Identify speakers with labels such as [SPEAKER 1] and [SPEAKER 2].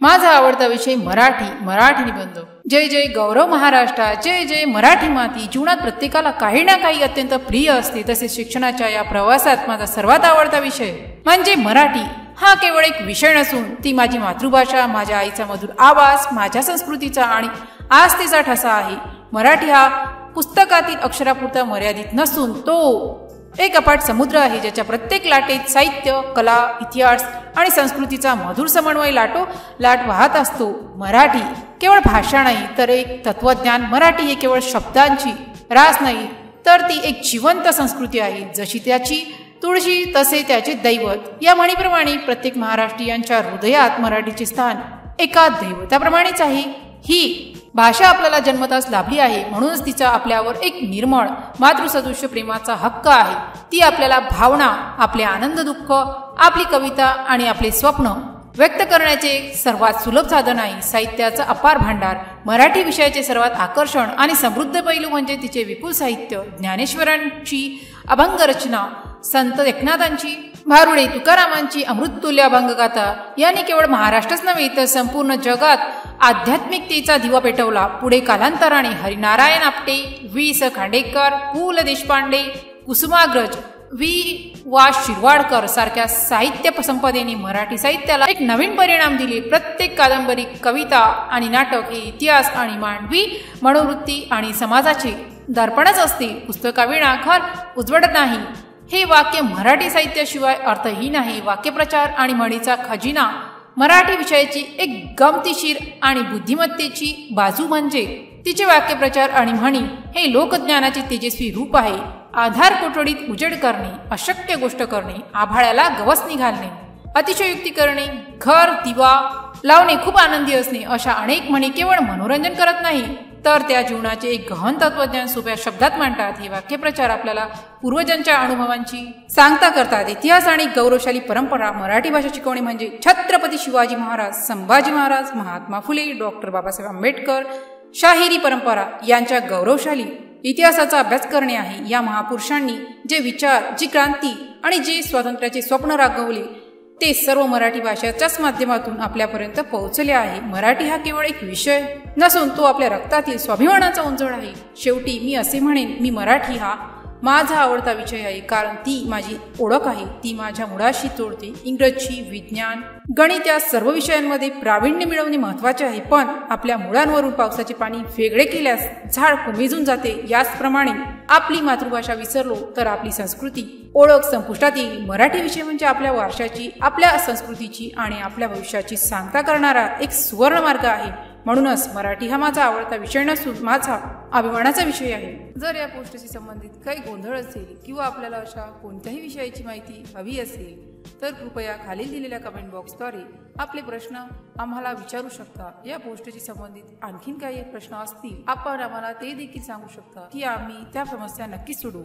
[SPEAKER 1] माझा आवडता विषय मराठी निबंध। जय जय गौरव महाराष्ट्र, जय जय मराठी माती। जीवनात प्रत्येकाला काही ना काही अत्यंत प्रिय असते, तसेच शिक्षणाच्या या प्रवासात माझा सर्वात आवडता विषय म्हणजे मराठी। हा केवळ एक विषय नसून ती माझी मातृभाषा, माझ्या आईचा मधुर आवाज, माझ्या संस्कृतीचा आणि आस्थेचा ठसा आहे। मराठी हा पुस्तकातील अक्षरापुरता मर्यादित नसून तो एक अपाट समुद्र आहे, ज्याच्या प्रत्येक लाटेत साहित्य, कला, इतिहास आणि संस्कृतीचा मधुर समन्वय लाट वाहत असतो। मराठी केवळ भाषा नाही तर एक तत्वज्ञान। मराठी हे केवळ शब्दांची रास नाही तर ती एक जिवंत संस्कृती आहे। जशी त्याची तुळशी तसे त्याचे दैवत। या म्हणीप्रमाणे प्रत्येक महाराष्ट्रीयांच्या हृदयात मराठीचे स्थान एका दैवताप्रमाणेच आहे। ही भाषा आपल्याला जन्मताच लाभली आहे, म्हणूनच तिचा आपल्यावर एक निर्मळ मातृसदृश्य प्रेमाचा हक्क आहे। ती आपल्याला भावना, आपले आनंद दुःख, आपली कविता आणि आपले स्वप्न व्यक्त करण्याचे सर्वात सुलभ साधन आहे। साहित्याचा अपार भांडार। मराठी विषयाचे सर्वात आकर्षण आणि समृद्ध पैलू म्हणजे तिचे विपुल साहित्य। ज्ञानेश्वरांची अभंग रचना, संत एकनाथांची भारुडे, तुकारामांची अमृततुल्य अभंगगाथा यांनी केवळ महाराष्ट्रच नव्हे तर संपूर्ण जगात आध्यात्मिकतेचा दिवा पेटवला। पुढे कालांतराने हरिनारायण आपटे, वि. स. खांडेकर, पु. ल. देशपांडे, कुसुमाग्रज, वि. वा. शिरवाडकर सारख्या साहित्य संपदेने मराठी साहित्याला एक नवीन परिणाम दिले। प्रत्येक कादंबरी, कविता आणि नाटक हे इतिहास आणि मानवी मनोवृत्ती आणि समाजाचे दर्पणच असते। पुस्तकाविना घर उजवडत नाही हे वाक्य मराठी साहित्याशिवाय अर्थहीन आहे। वाक्यप्रचार आणि म्हणीचा खजिना मराठी विषयाची एक गमतीशीर आणि बुद्धिमत्तेची बाजू म्हणजे तिचे वाक्यप्रचार आणि म्हणी हे लोकज्ञानाचे तेजस्वी रूप आहे। आधार कोठडीत उजेड करणे, अशक्य गोष्ट करणे, आभाळ्याला गवसणी घालणे, अतिशयोक्ती करणे, घर दिवा लावणे, खूप आनंदी असणे अशा अनेक म्हणी केवळ मनोरंजन करत नाही तर त्या जीवनाचे एक गहन तत्वज्ञान सोप्या शब्दात मांडतात। हे वाक्यप्रचार आपल्याला पूर्वजांच्या अनुभवांची सांगता करतात। इतिहास आणि गौरवशाली परंपरा। मराठी भाषा शिकवणे म्हणजे छत्रपती शिवाजी महाराज, संभाजी महाराज, महात्मा फुले, डॉक्टर बाबासाहेब आंबेडकर, शाहिरी परंपरा यांच्या गौरवशाली इतिहासाचा अभ्यास करणे आहे। या महापुरुषांनी जे विचार, जी क्रांती आणि जे स्वातंत्र्याचे स्वप्न राखवले ते सर्व मराठी भाषेच्याच माध्यमातून आपल्यापर्यंत पोहोचले आहे। मराठी हा केवळ एक विषय नसून तो आपल्या रक्तातील स्वाभिमानाचा उंजळ आहे। शेवटी मी असे म्हणेन, मी मराठी हा माझा आवडता विषय आहे, कारण ती माझी ओळख आहे। ती माझ्या मुळाशी जोडते। इंग्रजी, विज्ञान, गणित या सर्व विषयांमध्ये प्रावीण्य मिळवणे महत्त्वाचे आहे, पण आपल्या मुळांवरून पावसाचे पाणी वेगळे केल्यास झाड कोमेजून जाते। याचप्रमाणे आपली मातृभाषा विसरलो तर आपली संस्कृती, ओळख संपुष्टात येईल। मराठी विषय म्हणजे आपल्या वारशाची, आपल्या संस्कृतीची आणि आपल्या भविष्याची सांगता करणारा एक सुवर्ण मार्ग आहे। म्हणूनच मराठी हा माझा आवडता विषय नसून माझा अभिमानाचा विषय आहे। जर या पोस्टशी संबंधित काही गोंधळ असेल किंवा आपल्याला अशा कोणत्याही विषयाची माहिती हवी असेल तर कृपया खालील दिलेल्या कमेंट बॉक्सद्वारे आपले प्रश्न आम्हाला विचारू शकता। या पोस्टशी संबंधित आणखीन काही प्रश्न असतील आपण आम्हाला ते देखील सांगू शकता की आम्ही त्या समस्या नक्कीच सोडवू।